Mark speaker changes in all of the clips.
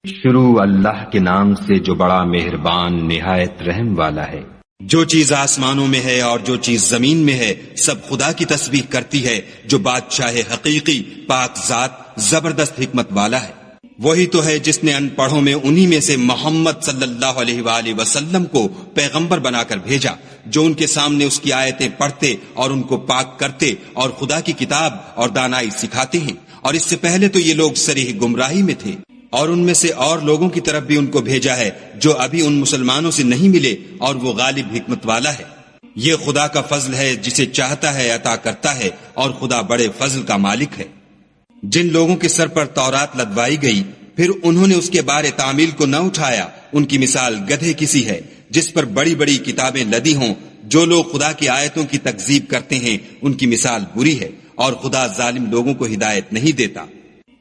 Speaker 1: شروع اللہ کے نام سے جو بڑا مہربان نہایت رحم والا ہے۔
Speaker 2: جو چیز آسمانوں میں ہے اور جو چیز زمین میں ہے سب خدا کی تسبیح کرتی ہے جو بادشاہ حقیقی پاک ذات زبردست حکمت والا ہے۔ وہی تو ہے جس نے ان پڑھوں میں انہی میں سے محمد صلی اللہ علیہ وآلہ وسلم کو پیغمبر بنا کر بھیجا، جو ان کے سامنے اس کی آیتیں پڑھتے اور ان کو پاک کرتے اور خدا کی کتاب اور دانائی سکھاتے ہیں، اور اس سے پہلے تو یہ لوگ صریح گمراہی میں تھے۔ اور ان میں سے اور لوگوں کی طرف بھی ان کو بھیجا ہے جو ابھی ان مسلمانوں سے نہیں ملے، اور وہ غالب حکمت والا ہے۔ یہ خدا کا فضل ہے، جسے چاہتا ہے عطا کرتا ہے، اور خدا بڑے فضل کا مالک ہے۔ جن لوگوں کے سر پر تورات لدوائی گئی پھر انہوں نے اس کے بارے تعمیل کو نہ اٹھایا، ان کی مثال گدھے کسی ہے جس پر بڑی بڑی کتابیں لدی ہوں۔ جو لوگ خدا کی آیتوں کی تکذیب کرتے ہیں ان کی مثال بری ہے، اور خدا ظالم لوگوں کو ہدایت نہیں دیتا۔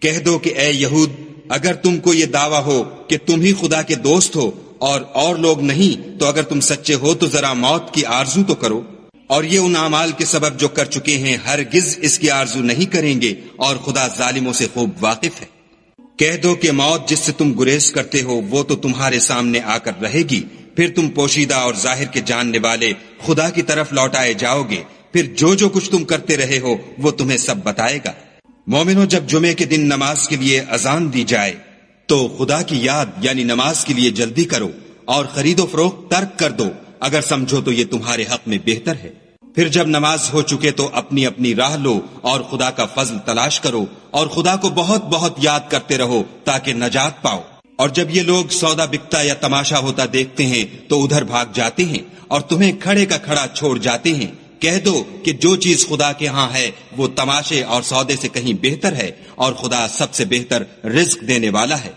Speaker 2: کہہ دو کہ اے یہود، اگر تم کو یہ دعویٰ ہو کہ تم ہی خدا کے دوست ہو اور لوگ نہیں، تو اگر تم سچے ہو تو ذرا موت کی آرزو تو کرو، اور یہ ان اعمال کے سبب جو کر چکے ہیں ہرگز اس کی آرزو نہیں کریں گے، اور خدا ظالموں سے خوب واقف ہے۔ کہہ دو کہ موت جس سے تم گریز کرتے ہو وہ تو تمہارے سامنے آ کر رہے گی، پھر تم پوشیدہ اور ظاہر کے جاننے والے خدا کی طرف لوٹائے جاؤ گے، پھر جو کچھ تم کرتے رہے ہو وہ تمہیں سب بتائے گا۔ مومنوں، جب جمعے کے دن نماز کے لیے اذان دی جائے تو خدا کی یاد یعنی نماز کے لیے جلدی کرو، اور خرید و فروخت ترک کر دو، اگر سمجھو تو یہ تمہارے حق میں بہتر ہے۔ پھر جب نماز ہو چکے تو اپنی اپنی راہ لو اور خدا کا فضل تلاش کرو، اور خدا کو بہت بہت یاد کرتے رہو تاکہ نجات پاؤ۔ اور جب یہ لوگ سودا بکتا یا تماشا ہوتا دیکھتے ہیں تو ادھر بھاگ جاتے ہیں اور تمہیں کھڑے کا کھڑا چھوڑ جاتے ہیں۔ کہہ دو کہ جو چیز خدا کے ہاں ہے وہ تماشے اور سودے سے کہیں بہتر ہے، اور خدا سب سے بہتر رزق دینے والا ہے۔